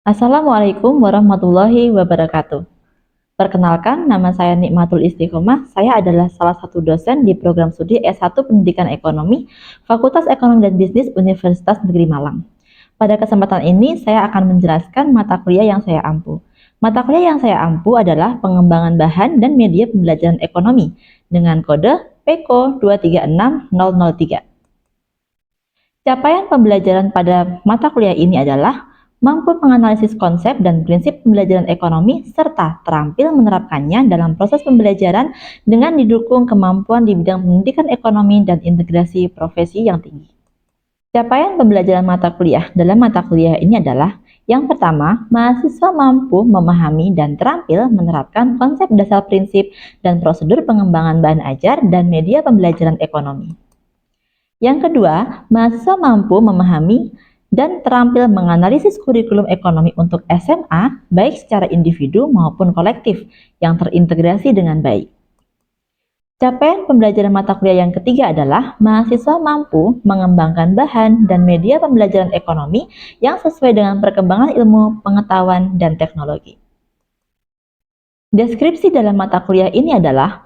Assalamualaikum warahmatullahi wabarakatuh. Perkenalkan, nama saya Nikmatul Istiqomah. Saya adalah salah satu dosen di program studi S1 Pendidikan Ekonomi, Fakultas Ekonomi dan Bisnis Universitas Negeri Malang. Pada kesempatan ini, saya akan menjelaskan mata kuliah yang saya ampu. Mata kuliah yang saya ampu adalah pengembangan bahan dan media pembelajaran ekonomi dengan kode PEKO 236003. Capaian pembelajaran pada mata kuliah ini adalah mampu menganalisis konsep dan prinsip pembelajaran ekonomi serta terampil menerapkannya dalam proses pembelajaran dengan didukung kemampuan di bidang pendidikan ekonomi dan integrasi profesi yang tinggi. Capaian pembelajaran mata kuliah dalam mata kuliah ini adalah: yang pertama, mahasiswa mampu memahami dan terampil menerapkan konsep dasar prinsip dan prosedur pengembangan bahan ajar dan media pembelajaran ekonomi. Yang kedua, mahasiswa mampu memahami dan terampil menganalisis kurikulum ekonomi untuk SMA, baik secara individu maupun kolektif, yang terintegrasi dengan baik. Capaian pembelajaran mata kuliah yang ketiga adalah mahasiswa mampu mengembangkan bahan dan media pembelajaran ekonomi yang sesuai dengan perkembangan ilmu, pengetahuan, dan teknologi. Deskripsi dalam mata kuliah ini adalah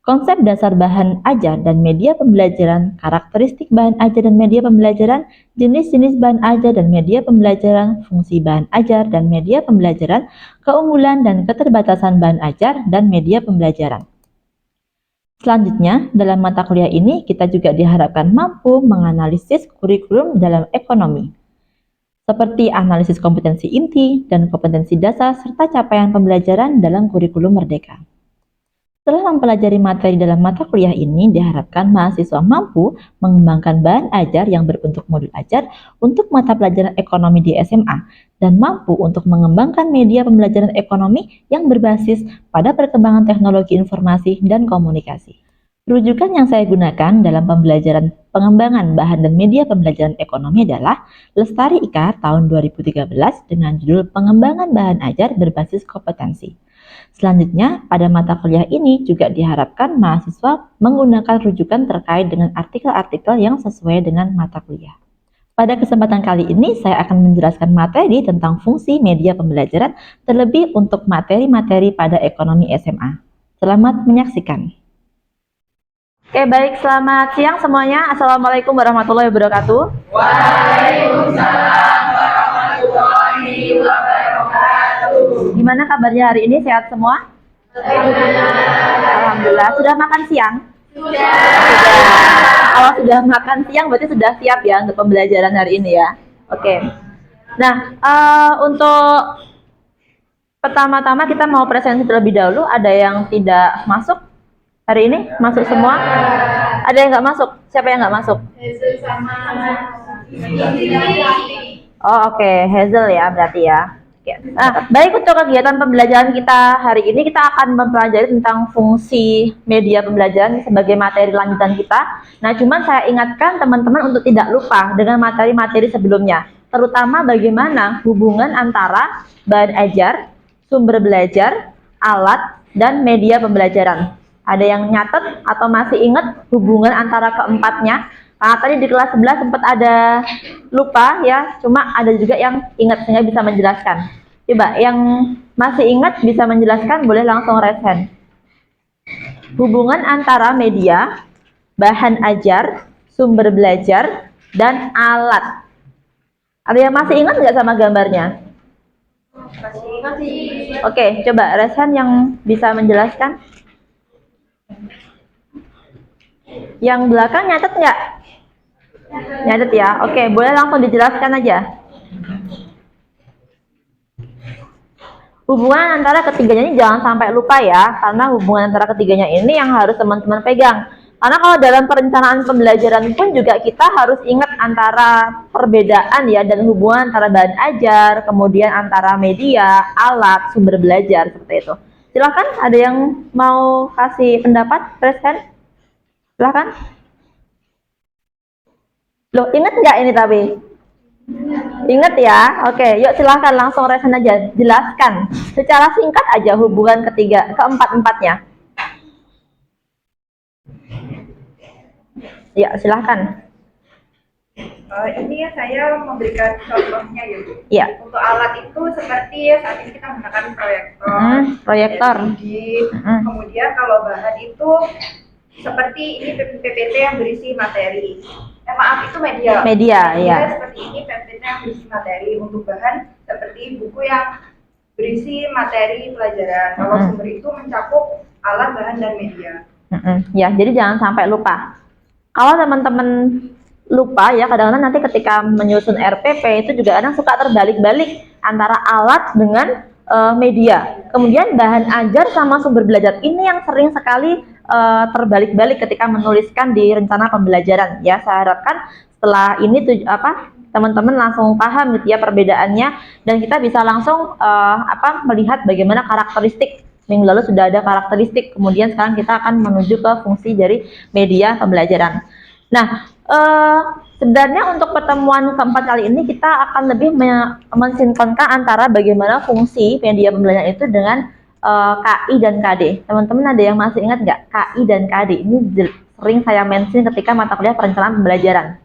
konsep dasar bahan ajar dan media pembelajaran, karakteristik bahan ajar dan media pembelajaran, jenis-jenis bahan ajar dan media pembelajaran, fungsi bahan ajar dan media pembelajaran, keunggulan dan keterbatasan bahan ajar dan media pembelajaran. Selanjutnya, dalam mata kuliah ini kita juga diharapkan mampu menganalisis kurikulum dalam ekonomi, seperti analisis kompetensi inti dan kompetensi dasar serta capaian pembelajaran dalam kurikulum merdeka. Setelah mempelajari materi dalam mata kuliah ini, diharapkan mahasiswa mampu mengembangkan bahan ajar yang berbentuk modul ajar untuk mata pelajaran ekonomi di SMA dan mampu untuk mengembangkan media pembelajaran ekonomi yang berbasis pada perkembangan teknologi informasi dan komunikasi. Rujukan yang saya gunakan dalam pembelajaran pengembangan bahan dan media pembelajaran ekonomi adalah Lestari Ika tahun 2013 dengan judul Pengembangan Bahan Ajar Berbasis Kompetensi. Selanjutnya, pada mata kuliah ini juga diharapkan mahasiswa menggunakan rujukan terkait dengan artikel-artikel yang sesuai dengan mata kuliah. Pada kesempatan kali ini, saya akan menjelaskan materi tentang fungsi media pembelajaran, terlebih untuk materi-materi pada ekonomi SMA. Selamat menyaksikan. Oke, baik. Selamat siang semuanya. Assalamualaikum warahmatullahi wabarakatuh. Waalaikumsalam warahmatullahi wabarakatuh. Gimana kabarnya hari ini? Sehat semua? Alhamdulillah. Sudah makan siang? Sudah. Kalau sudah makan siang berarti sudah siap ya untuk pembelajaran hari ini ya. Oke. Nah, untuk pertama-tama kita mau presentasi terlebih dahulu. Ada yang tidak masuk hari ini? Masuk semua? Ada yang nggak masuk? Siapa yang nggak masuk? Oh, oke. Hazel ya berarti ya. Nah, baik, untuk kegiatan pembelajaran kita hari ini kita akan mempelajari tentang fungsi media pembelajaran sebagai materi lanjutan kita. Nah, cuman saya ingatkan teman-teman untuk tidak lupa dengan materi-materi sebelumnya, terutama bagaimana hubungan antara bahan ajar, sumber belajar, alat, dan media pembelajaran. Ada yang nyatet atau masih ingat hubungan antara keempatnya? Tadi di kelas 11 sempat ada lupa ya, cuma ada juga yang ingat sehingga bisa menjelaskan. Coba yang masih ingat bisa menjelaskan, boleh langsung raise hand. Hubungan antara media, bahan ajar, sumber belajar, dan alat. Ada yang masih ingat nggak sama gambarnya? Masih ingat sih. Oke, coba raise hand yang bisa menjelaskan. Yang belakang nyatet nggak? Nyatet ya. Oke, boleh langsung dijelaskan aja. Hubungan antara ketiganya ini jangan sampai lupa ya, karena hubungan antara ketiganya ini yang harus teman-teman pegang. Karena kalau dalam perencanaan pembelajaran pun juga kita harus ingat antara perbedaan ya, dan hubungan antara bahan ajar, kemudian antara media, alat, sumber belajar, seperti itu. Silakan, ada yang mau kasih pendapat? Raise hand. Silakan. Loh, ingat nggak ini tapi? Ingat ya? Oke, yuk silahkan langsung raise hand aja. Jelaskan secara singkat aja hubungan keempat-empatnya. Ya, silahkan. Ini saya memberikan contohnya ya Bu. Iya. Untuk alat itu seperti saat ini kita menggunakan proyektor, Proyektor. LCD. Kemudian kalau bahan itu seperti ini PPT yang berisi materi. Maaf, itu media. Media, ya. Seperti ini PPT yang berisi materi. Untuk bahan seperti buku yang berisi materi pelajaran. Kalau sumber itu mencakup alat, bahan, dan media. Ya, jadi jangan sampai lupa. Kalau teman-teman lupa ya, kadang-kadang nanti ketika menyusun RPP itu juga kadang suka terbalik-balik antara alat dengan media. Kemudian bahan ajar sama sumber belajar ini yang sering sekali terbalik-balik ketika menuliskan di rencana pembelajaran. Ya, saya harapkan setelah ini teman-teman langsung paham gitu ya perbedaannya, dan kita bisa langsung melihat bagaimana karakteristik. Minggu lalu sudah ada karakteristik, kemudian sekarang kita akan menuju ke fungsi dari media pembelajaran. Nah, sebenarnya untuk pertemuan keempat kali ini kita akan lebih mensinkronkan antara bagaimana fungsi media pembelajaran itu dengan KI dan KD. Teman-teman ada yang masih ingat nggak KI dan KD? Ini sering saya mention ketika mata kuliah perencanaan pembelajaran.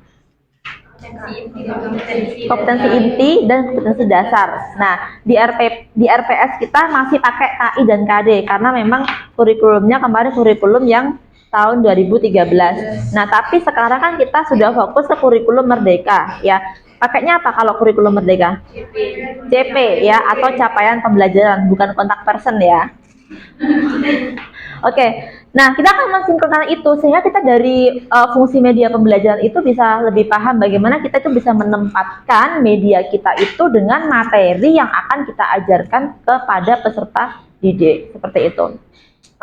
Kompetensi inti dan kompetensi dasar. Nah, di RPS kita masih pakai KI dan KD karena memang kurikulumnya kemarin kurikulum yang tahun 2013. Nah, tapi sekarang kan kita sudah fokus ke kurikulum merdeka ya. Pakainya apa kalau kurikulum merdeka? CP ya, atau capaian pembelajaran, bukan kontak person ya. Oke. Nah, kita akan mensinkronkan itu sehingga kita dari fungsi media pembelajaran itu bisa lebih paham bagaimana kita itu bisa menempatkan media kita itu dengan materi yang akan kita ajarkan kepada peserta didik, seperti itu.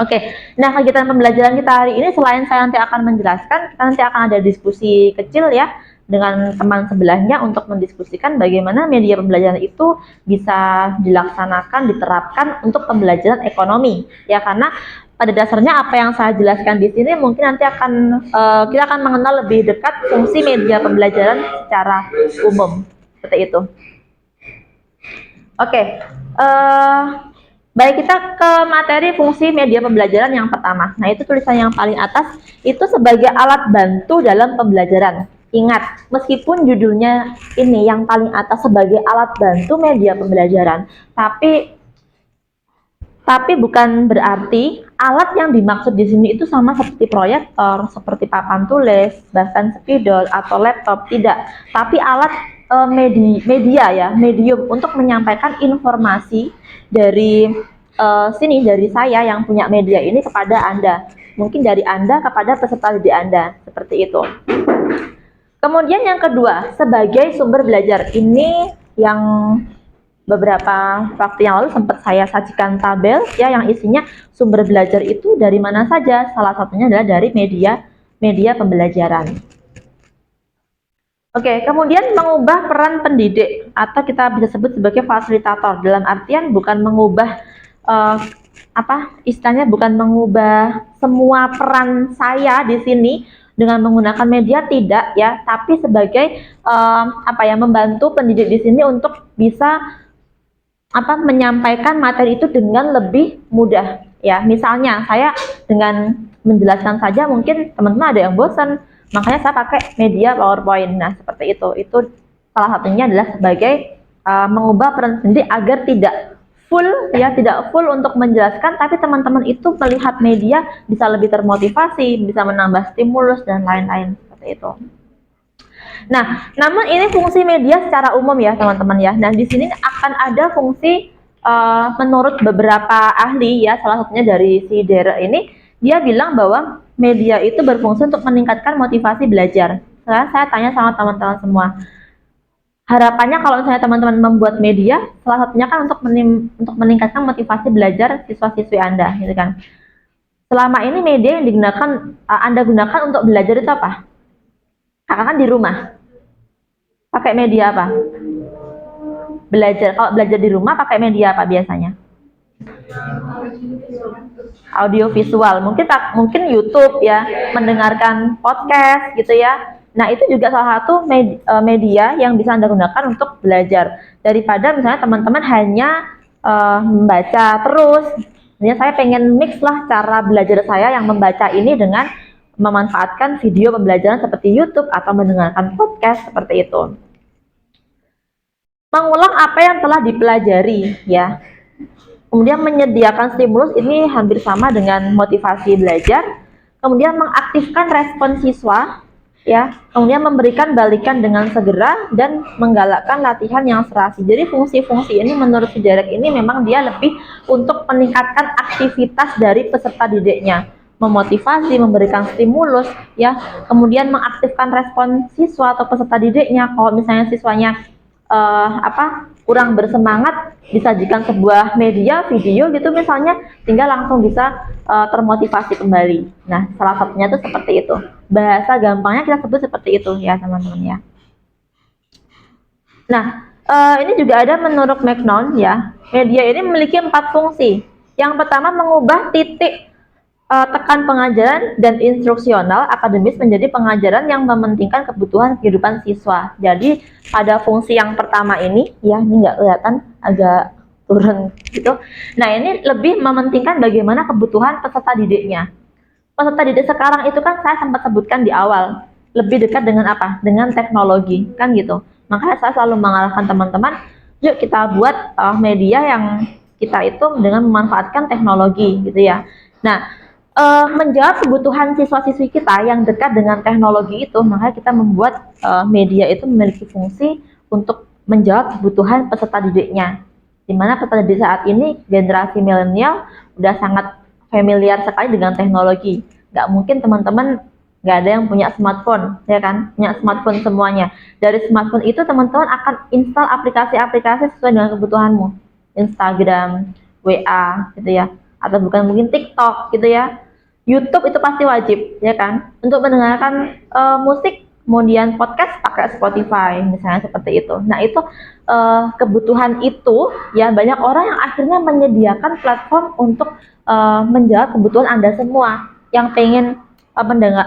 Oke, nah kegiatan pembelajaran kita hari ini selain saya nanti akan menjelaskan, kita nanti akan ada diskusi kecil ya dengan teman sebelahnya untuk mendiskusikan bagaimana media pembelajaran itu bisa dilaksanakan, diterapkan untuk pembelajaran ekonomi ya, karena pada dasarnya apa yang saya jelaskan di sini mungkin nanti kita akan mengenal lebih dekat fungsi media pembelajaran secara umum, seperti itu. Oke. Baik, kita ke materi fungsi media pembelajaran yang pertama. Nah, itu tulisan yang paling atas, itu sebagai alat bantu dalam pembelajaran. Ingat, meskipun judulnya ini yang paling atas sebagai alat bantu media pembelajaran, tapi bukan berarti alat yang dimaksud di sini itu sama seperti proyektor, seperti papan tulis, bahkan spidol atau laptop, tidak. Tapi alat medium untuk menyampaikan informasi dari dari saya yang punya media ini kepada Anda. Mungkin dari Anda kepada peserta didik Anda, seperti itu. Kemudian yang kedua, sebagai sumber belajar. Ini yang beberapa waktu yang lalu sempat saya sajikan tabel ya yang isinya sumber belajar itu dari mana saja. Salah satunya adalah dari media pembelajaran. Oke, kemudian mengubah peran pendidik atau kita bisa sebut sebagai fasilitator, dalam artian bukan mengubah istilahnya bukan mengubah semua peran saya di sini dengan menggunakan media, tidak ya, tapi sebagai membantu pendidik di sini untuk bisa menyampaikan materi itu dengan lebih mudah ya. Misalnya saya dengan menjelaskan saja mungkin teman-teman ada yang bosan, makanya saya pakai media PowerPoint. Nah, seperti itu. Itu salah satunya adalah sebagai mengubah peran pendidik agar tidak full untuk menjelaskan, tapi teman-teman itu melihat media bisa lebih termotivasi, bisa menambah stimulus dan lain-lain, seperti itu. Nah, namun ini fungsi media secara umum ya teman-teman ya. Nah, di sini akan ada fungsi menurut beberapa ahli ya, salah satunya dari si Dere ini, dia bilang bahwa media itu berfungsi untuk meningkatkan motivasi belajar. Sekarang saya tanya sama teman-teman semua, harapannya kalau misalnya teman-teman membuat media, salah satunya kan untuk meningkatkan motivasi belajar siswa-siswi Anda, gitu kan. Selama ini media yang Anda gunakan untuk belajar itu apa? Kakak kan di rumah. Pakai media apa? Belajar. Kalau belajar di rumah pakai media apa biasanya? Audio visual. Mungkin YouTube ya, mendengarkan podcast gitu ya. Nah, itu juga salah satu media yang bisa Anda gunakan untuk belajar. Daripada misalnya teman-teman hanya membaca terus. Saya pengen mix lah cara belajar saya yang membaca ini dengan memanfaatkan video pembelajaran seperti YouTube atau mendengarkan podcast seperti itu. Mengulang apa yang telah dipelajari ya. Kemudian menyediakan stimulus ini hampir sama dengan motivasi belajar. Kemudian mengaktifkan respon siswa ya. Kemudian memberikan balikan dengan segera dan menggalakkan latihan yang serasi. Jadi fungsi-fungsi ini menurut Siderek ini memang dia lebih untuk meningkatkan aktivitas dari peserta didiknya, memotivasi, memberikan stimulus ya, kemudian mengaktifkan respon siswa atau peserta didiknya. Kalau misalnya siswanya kurang bersemangat, disajikan sebuah media video gitu misalnya, sehingga langsung bisa termotivasi kembali. Nah, salah satunya itu seperti itu. Bahasa gampangnya kita sebut seperti itu ya teman-teman ya. Nah, ini juga ada menurut McNaught ya, media ini memiliki 4 fungsi. Yang pertama, mengubah titik tekan pengajaran dan instruksional akademis menjadi pengajaran yang mementingkan kebutuhan kehidupan siswa. Jadi pada fungsi yang pertama ini, ya ini nggak kelihatan, agak turun gitu. Nah ini lebih mementingkan bagaimana kebutuhan peserta didiknya. Peserta didik sekarang itu kan saya sempat sebutkan di awal, lebih dekat dengan apa? Dengan teknologi, kan gitu. Makanya saya selalu mengarahkan teman-teman, yuk kita buat media yang kita itu dengan memanfaatkan teknologi gitu ya. Nah, menjawab kebutuhan siswa-siswi kita yang dekat dengan teknologi itu, makanya kita membuat media itu memiliki fungsi untuk menjawab kebutuhan peserta didiknya. Dimana peserta didik saat ini, generasi milenial, udah sangat familiar sekali dengan teknologi. Nggak mungkin teman-teman nggak ada yang punya smartphone, ya kan? Punya smartphone semuanya. Dari smartphone itu teman-teman akan install aplikasi-aplikasi sesuai dengan kebutuhanmu. Instagram, WA, gitu ya. Atau bukan mungkin TikTok, gitu ya. YouTube itu pasti wajib, ya kan? Untuk mendengarkan musik, kemudian podcast pakai Spotify, misalnya seperti itu. Nah itu kebutuhan itu, ya banyak orang yang akhirnya menyediakan platform untuk menjawab kebutuhan Anda semua yang pengen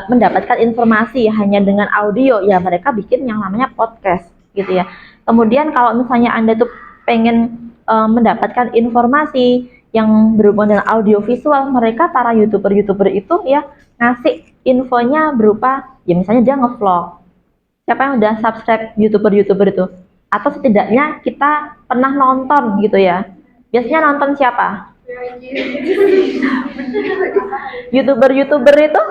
mendapatkan informasi hanya dengan audio, ya mereka bikin yang namanya podcast, gitu ya. Kemudian kalau misalnya Anda tuh pengen mendapatkan informasi yang berhubungan dengan audio visual, mereka para youtuber itu ya ngasih infonya berupa ya misalnya dia ngevlog. Siapa yang udah subscribe youtuber itu? Atau setidaknya kita pernah nonton gitu ya. Biasanya nonton siapa? Youtuber itu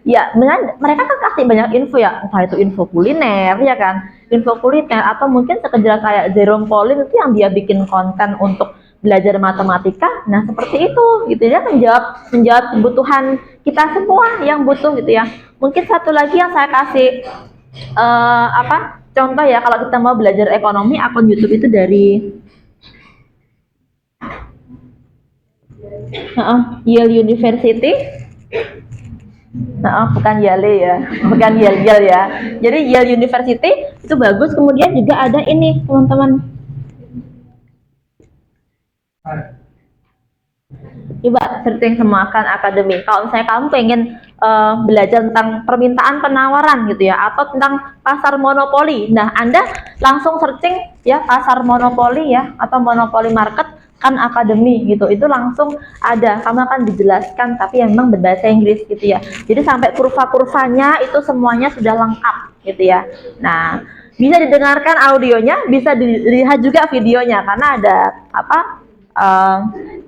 ya mereka kan kasih banyak info ya, entah itu info kuliner ya kan, info kuliner atau mungkin sekedar kayak Jerome Pauline itu yang dia bikin konten untuk belajar matematika. Nah seperti itu gitu ya, menjawab kebutuhan kita semua yang butuh gitu ya. Mungkin satu lagi yang saya kasih contoh ya, kalau kita mau belajar ekonomi, akun YouTube itu dari Yale University. Nah, bukan Yale ya, bukan Yale ya. Jadi Yale University itu bagus. Kemudian juga ada ini teman-teman. Coba searching sama Khan Academy. Kalau misalnya kamu pengen belajar tentang permintaan penawaran gitu ya, atau tentang pasar monopoli. Nah, Anda langsung searching ya pasar monopoli ya, atau monopoli market Khan Academy gitu. Itu langsung ada, kamu akan dijelaskan tapi memang berbahasa Inggris gitu ya. Jadi sampai kurva-kurvanya itu semuanya sudah lengkap gitu ya. Nah, bisa didengarkan audionya, bisa dilihat juga videonya karena ada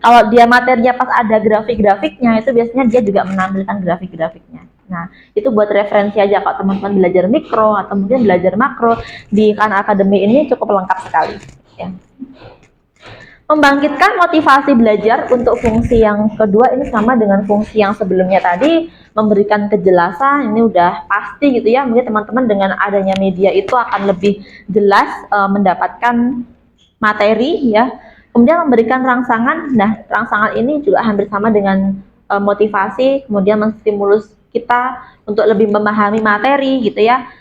kalau dia materinya pas ada grafik-grafiknya, itu biasanya dia juga menampilkan grafik-grafiknya. Nah, itu buat referensi aja kalau teman-teman belajar mikro atau mungkin belajar makro, di Khan Academy ini cukup lengkap sekali ya. Membangkitkan motivasi belajar untuk fungsi yang kedua ini sama dengan fungsi yang sebelumnya tadi, memberikan kejelasan, ini udah pasti gitu ya. Mungkin teman-teman dengan adanya media itu akan lebih jelas mendapatkan materi ya. Kemudian memberikan rangsangan. Nah, rangsangan ini juga hampir sama dengan motivasi, kemudian menstimulus kita untuk lebih memahami materi gitu ya,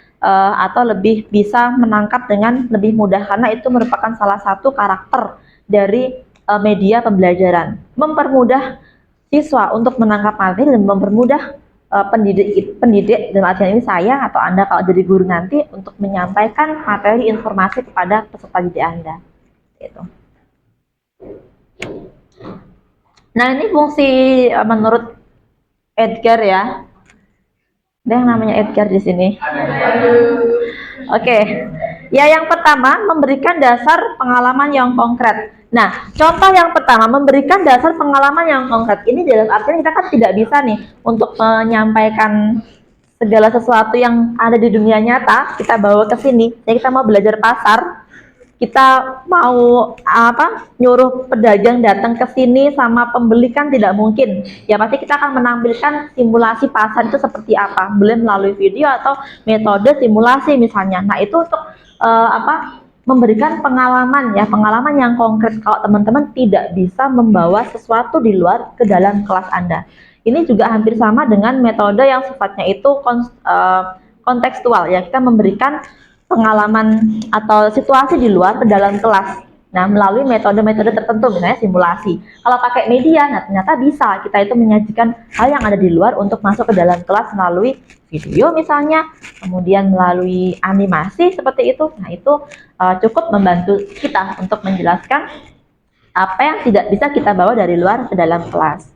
atau lebih bisa menangkap dengan lebih mudah karena itu merupakan salah satu karakter dari media pembelajaran. Mempermudah siswa untuk menangkap materi dan mempermudah pendidik dalam artian ini saya atau Anda kalau jadi guru nanti untuk menyampaikan materi informasi kepada peserta didik Anda. Gitu. Nah ini fungsi menurut Edgar ya. Ada yang namanya Edgar di sini. Oke. Ya, yang pertama memberikan dasar pengalaman yang konkret. Nah, contoh yang pertama memberikan dasar pengalaman yang konkret. Ini dalam artian kita kan tidak bisa nih untuk menyampaikan segala sesuatu yang ada di dunia nyata kita bawa ke sini. Jadi kita mau belajar pasar, kita mau nyuruh pedagang datang ke sini sama pembeli kan tidak mungkin. Ya pasti kita akan menampilkan simulasi pasar itu seperti apa, boleh melalui video atau metode simulasi misalnya. Nah itu untuk memberikan pengalaman ya, pengalaman yang konkret kalau teman-teman tidak bisa membawa sesuatu di luar ke dalam kelas Anda. Ini juga hampir sama dengan metode yang sifatnya itu kontekstual ya, kita memberikan pengalaman atau situasi di luar ke dalam kelas. Nah, melalui metode-metode tertentu, misalnya simulasi. Kalau pakai media, nah ternyata bisa kita itu menyajikan hal yang ada di luar untuk masuk ke dalam kelas melalui video misalnya, kemudian melalui animasi seperti itu. Nah, itu cukup membantu kita untuk menjelaskan apa yang tidak bisa kita bawa dari luar ke dalam kelas.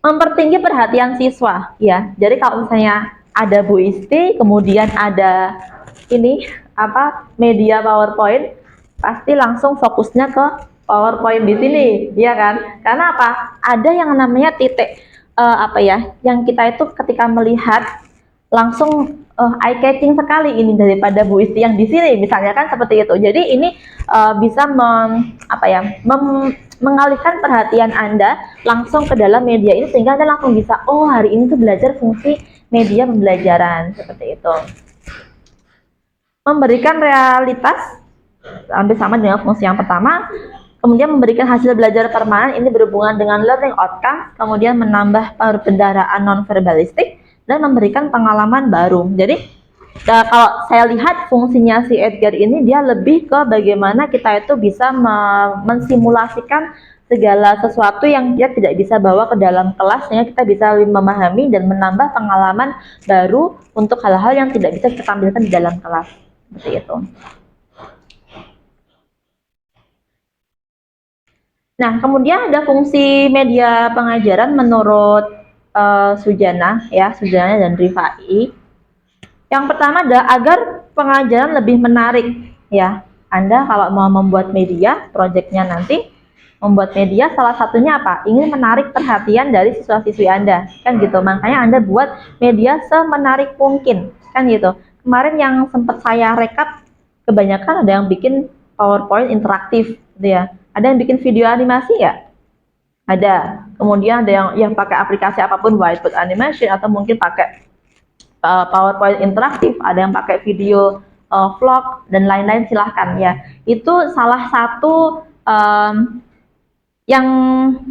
Mempertinggi perhatian siswa, ya. Jadi kalau misalnya ada Bu Isti, kemudian ada ini media PowerPoint, pasti langsung fokusnya ke PowerPoint di sini, ya kan? Karena apa? Ada yang namanya titik yang kita itu ketika melihat langsung eye catching sekali ini daripada Bu Isti yang di sini, misalnya kan seperti itu. Jadi ini bisa mengalihkan perhatian Anda langsung ke dalam media ini sehingga Anda langsung bisa, oh hari ini tuh belajar fungsi media pembelajaran seperti itu. Memberikan realitas hampir sama dengan fungsi yang pertama. Kemudian memberikan hasil belajar permanen, ini berhubungan dengan learning outcome, kemudian menambah perbendaharaan non-verbalistik, dan memberikan pengalaman baru. Jadi kalau saya lihat fungsinya si Edgar ini, dia lebih ke bagaimana kita itu bisa mensimulasikan segala sesuatu yang dia tidak bisa bawa ke dalam kelas, sehingga kita bisa lebih memahami dan menambah pengalaman baru untuk hal-hal yang tidak bisa kita tampilkan di dalam kelas. Seperti itu. Nah, kemudian ada fungsi media pengajaran menurut Sujana dan Rifai. Yang pertama adalah agar pengajaran lebih menarik ya. Anda kalau mau membuat media, proyeknya nanti membuat media salah satunya apa? Ingin menarik perhatian dari siswa-siswi Anda, kan gitu. Makanya Anda buat media semenarik mungkin, kan gitu. Kemarin yang sempat saya rekap, kebanyakan ada yang bikin PowerPoint interaktif gitu ya. Ada yang bikin video animasi ya? Ada. Kemudian ada yang pakai aplikasi apapun, whiteboard animation, atau mungkin pakai PowerPoint interaktif, ada yang pakai video vlog, dan lain-lain, silahkan ya. Itu salah satu yang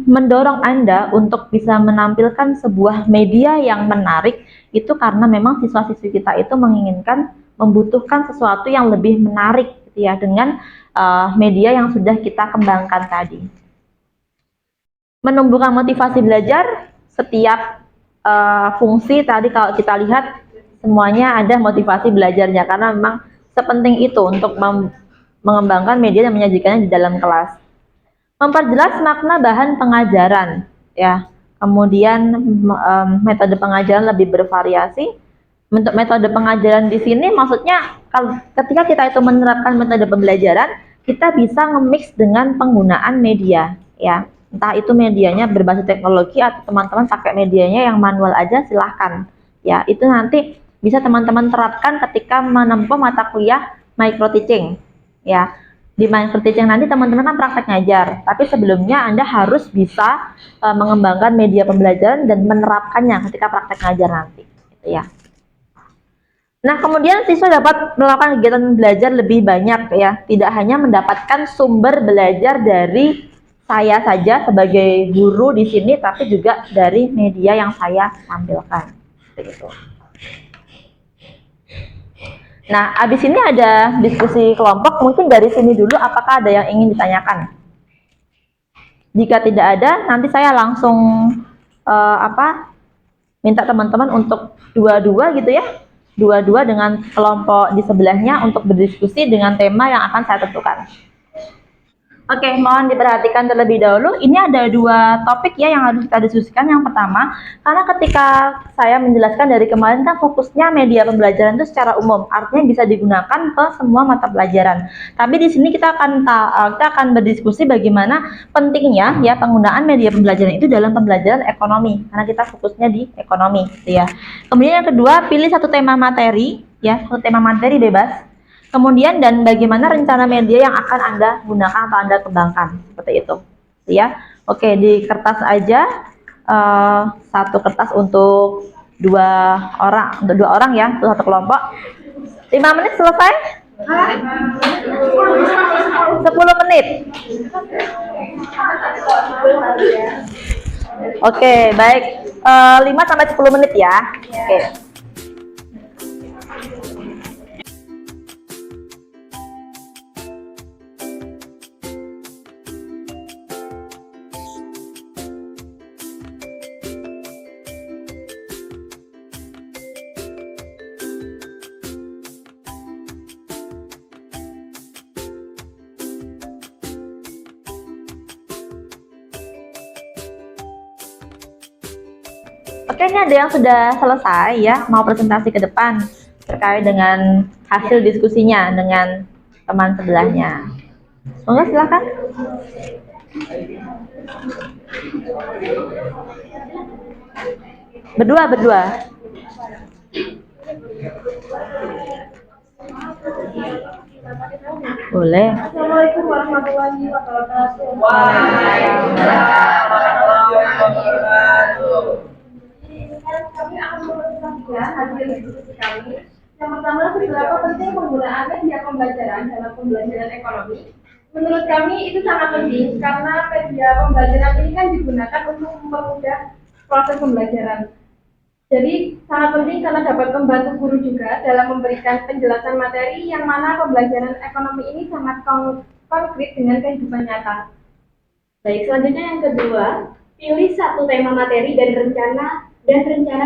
mendorong Anda untuk bisa menampilkan sebuah media yang menarik, itu karena memang siswa-siswi kita itu menginginkan, membutuhkan sesuatu yang lebih menarik gitu ya, dengan media yang sudah kita kembangkan tadi. Menumbuhkan motivasi belajar, setiap fungsi tadi kalau kita lihat semuanya ada motivasi belajarnya, karena memang sepenting itu untuk mengembangkan media dan menyajikannya di dalam kelas. Memperjelas makna bahan pengajaran ya. Kemudian metode pengajaran lebih bervariasi. Untuk metode pengajaran di sini maksudnya ketika kita itu menerapkan metode pembelajaran, kita bisa nge-mix dengan penggunaan media ya. Entah itu medianya berbasis teknologi atau teman-teman pakai medianya yang manual aja, silahkan ya. Itu nanti bisa teman-teman terapkan ketika menempuh mata kuliah micro teaching ya. Di micro teaching nanti teman-teman kan praktek ngajar, tapi sebelumnya Anda harus bisa mengembangkan media pembelajaran dan menerapkannya ketika praktek ngajar nanti gitu ya. Nah, kemudian siswa dapat melakukan kegiatan belajar lebih banyak ya, tidak hanya mendapatkan sumber belajar dari saya saja sebagai guru di sini, tapi juga dari media yang saya tampilkan. Begitu. Nah, abis ini ada diskusi kelompok, mungkin dari sini dulu apakah ada yang ingin ditanyakan? Jika tidak ada, nanti saya langsung minta teman-teman untuk dua-dua gitu ya, dua-dua dengan kelompok di sebelahnya untuk berdiskusi dengan tema yang akan saya tentukan. Oke, mohon diperhatikan terlebih dahulu. Ini ada dua topik ya yang harus kita diskusikan. Yang pertama, karena ketika saya menjelaskan dari kemarin kan fokusnya media pembelajaran itu secara umum, artinya bisa digunakan ke semua mata pelajaran. Tapi di sini kita akan berdiskusi bagaimana pentingnya ya penggunaan media pembelajaran itu dalam pembelajaran ekonomi, karena kita fokusnya di ekonomi, gitu ya. Kemudian yang kedua, pilih satu tema materi, ya, satu tema materi bebas. Kemudian dan bagaimana rencana media yang akan Anda gunakan atau Anda kembangkan seperti itu, ya. Oke, di kertas aja satu kertas untuk dua orang ya, satu kelompok. 5 menit selesai? 10 menit. Oke, baik. 5 sampai 10 menit ya. Oke. Oke, ini ada yang sudah selesai ya, mau presentasi ke depan terkait dengan hasil diskusinya dengan teman sebelahnya. Monggo silakan. Berdua. Boleh. Assalamualaikum warahmatullahi wabarakatuh. Kami akan mempresentasikan hasil diskusi kami. Yang pertama, seberapa penting penggunaan media pembelajaran dalam pembelajaran ekonomi? Menurut kami itu sangat penting karena media pembelajaran ini kan digunakan untuk mempermudah proses pembelajaran. Jadi sangat penting karena dapat membantu guru juga dalam memberikan penjelasan materi yang mana pembelajaran ekonomi ini sangat konkret dengan kehidupan nyata. Baik, selanjutnya yang kedua, pilih satu tema materi dari rencana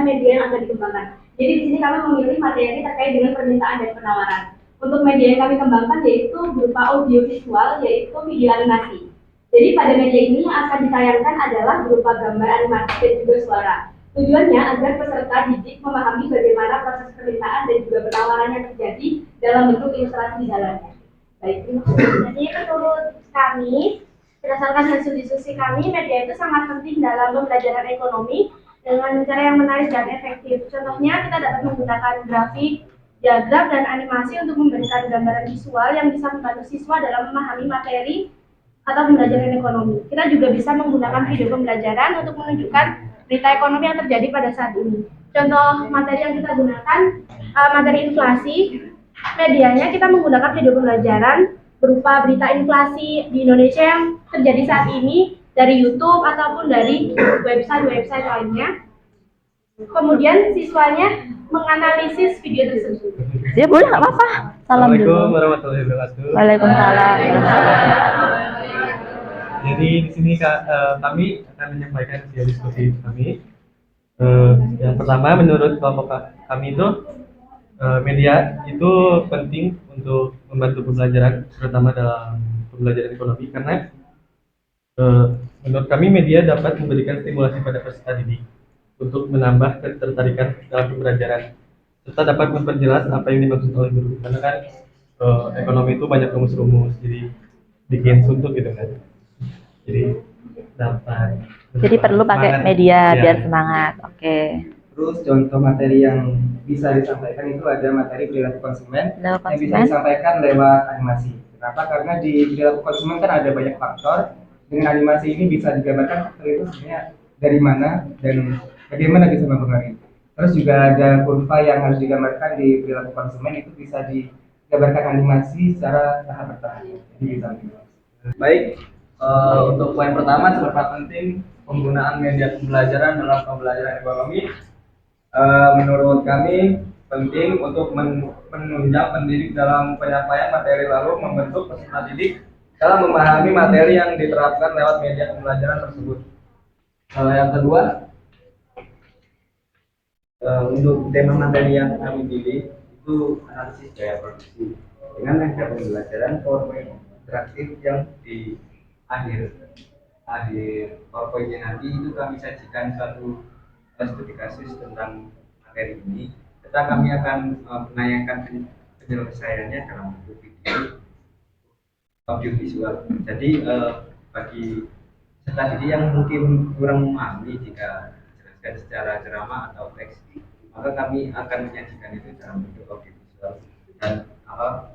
media yang akan dikembangkan. Jadi di sini kami memilih materi terkait dengan permintaan dan penawaran. Untuk media yang kami kembangkan yaitu berupa audiovisual, yaitu video animasi. Jadi pada media ini yang akan ditayangkan adalah berupa gambar animasi dan juga suara. Tujuannya agar peserta didik memahami bagaimana proses permintaan dan juga penawaran yang terjadi dalam bentuk ilustrasi di dalamnya. Baik, terima kasih. Jadi menurut kami, berdasarkan hasil diskusi kami, media itu sangat penting dalam pembelajaran ekonomi dengan cara yang menarik dan efektif. Contohnya, kita dapat menggunakan grafik, diagram, dan animasi untuk memberikan gambaran visual yang bisa membantu siswa dalam memahami materi atau pembelajaran ekonomi. Kita juga bisa menggunakan video pembelajaran untuk menunjukkan berita ekonomi yang terjadi pada saat ini. Contoh materi yang kita gunakan, materi inflasi, medianya kita menggunakan video pembelajaran berupa berita inflasi di Indonesia yang terjadi saat ini dari YouTube ataupun dari website lainnya. Kemudian siswanya menganalisis video tersebut. Ya boleh, nggak apa-apa. Salam dulu. Assalamualaikum warahmatullahi wabarakatuh. Waalaikumsalam. Jadi di sini kami akan menyampaikan hasil diskusi kami. Yang pertama, menurut kelompok kami itu media itu penting untuk membantu pembelajaran, terutama dalam pembelajaran ekonomi, karena menurut kami media dapat memberikan stimulasi pada peserta didik untuk menambah ketertarikan dalam pembelajaran, serta dapat memperjelas apa yang dimaksud oleh guru. Karena kan ekonomi itu banyak rumus-rumus, jadi bikin suntuk gitu kan. Jadi dapat. Jadi perlu pakai media biar semangat. Oke. Terus contoh materi yang bisa disampaikan itu ada materi perilaku konsumen yang bisa disampaikan lewat animasi. Kenapa? Karena di perilaku konsumen kan ada banyak faktor. Dengan animasi ini bisa digambarkan faktor itu sebenarnya dari mana dan bagaimana bisa mempengaruhi. Terus juga ada kurva yang harus digambarkan di perilaku konsumen, itu bisa digambarkan animasi secara tahap bertahap. Jadi bisa. Baik, untuk poin pertama, seberapa penting penggunaan media pembelajaran dalam pembelajaran ekonomi. Menurut kami penting untuk menunjang pendidik dalam penyampaian materi, lalu membentuk peserta didik dalam memahami materi yang diterapkan lewat media pembelajaran tersebut. Yang kedua, untuk tema materi yang kami pilih itu analisis gaya produksi dengan media pembelajaran PowerPoint. interaktif yang di akhir PowerPoint-nya nanti itu kami sajikan suatu studi kasus tentang materi ini. Serta kami akan menayangkan penyelesaiannya dalam bentuk video audiovisual. Jadi bagi peserta didik yang mungkin kurang memahami jika dijelaskan secara ceramah atau teks, maka kami akan menyajikan itu dalam bentuk audiovisual dan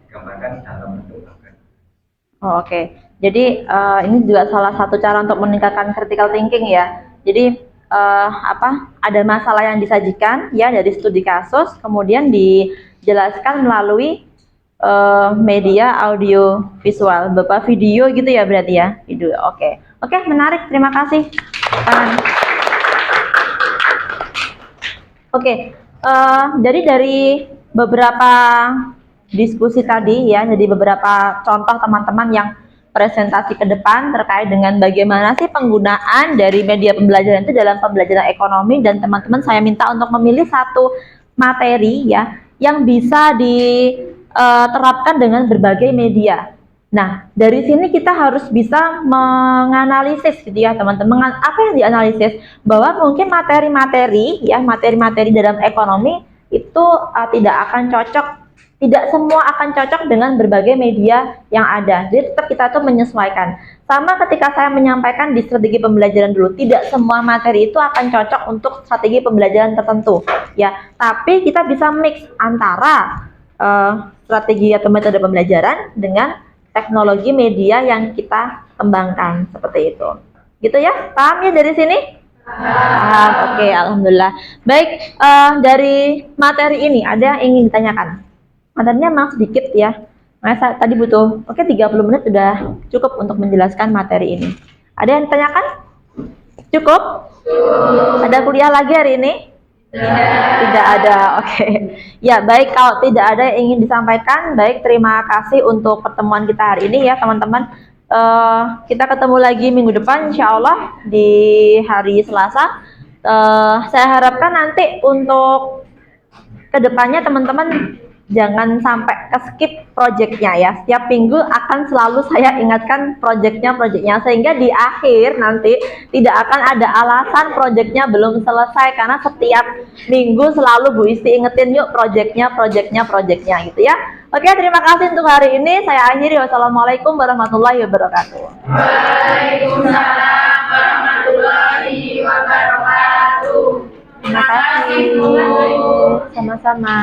digambarkan dalam bentuk gambar. Oh, oke. Jadi ini juga salah satu cara untuk meningkatkan critical thinking ya. Jadi ada masalah yang disajikan ya dari studi kasus, kemudian dijelaskan melalui media audio visual, berupa video gitu ya berarti ya. Video. Oke. Oke, menarik. Terima kasih. Oke. Jadi dari beberapa diskusi tadi ya, jadi beberapa contoh teman-teman yang presentasi ke depan terkait dengan bagaimana sih penggunaan dari media pembelajaran itu dalam pembelajaran ekonomi, dan teman-teman saya minta untuk memilih satu materi ya yang bisa diterapkan dengan berbagai media. Nah, dari sini kita harus bisa menganalisis gitu ya teman-teman. Apa yang dianalisis? Bahwa mungkin materi-materi ya, materi-materi dalam ekonomi itu tidak akan cocok, tidak semua akan cocok dengan berbagai media yang ada. Jadi tetap kita tuh menyesuaikan. Sama ketika saya menyampaikan di strategi pembelajaran dulu, tidak semua materi itu akan cocok untuk strategi pembelajaran tertentu ya. Tapi kita bisa mix antara strategi atau metode pembelajaran dengan teknologi media yang kita kembangkan, seperti itu. Gitu ya, paham ya dari sini? Paham. Oke, alhamdulillah. Baik, dari materi ini ada yang ingin ditanyakan? Materinya memang sedikit ya. Makanya saya tadi butuh 30 menit sudah cukup untuk menjelaskan materi ini. Ada yang ditanyakan? Cukup? Ada kuliah lagi hari ini? Tidak ada. Oke. Ya, baik, kalau tidak ada yang ingin disampaikan, baik, terima kasih untuk pertemuan kita hari ini ya teman-teman. Kita ketemu lagi minggu depan insya Allah di hari Selasa. Saya harapkan nanti untuk kedepannya teman-teman jangan sampai skip projectnya ya. Setiap minggu akan selalu saya ingatkan projectnya, sehingga di akhir nanti tidak akan ada alasan projectnya belum selesai, karena setiap minggu selalu Bu Isti ingetin yuk projectnya gitu ya. Oke, terima kasih untuk hari ini. Saya akhiri. Wassalamualaikum warahmatullahi wabarakatuh. Waalaikumsalam warahmatullahi wabarakatuh. Terima kasih. Sama-sama.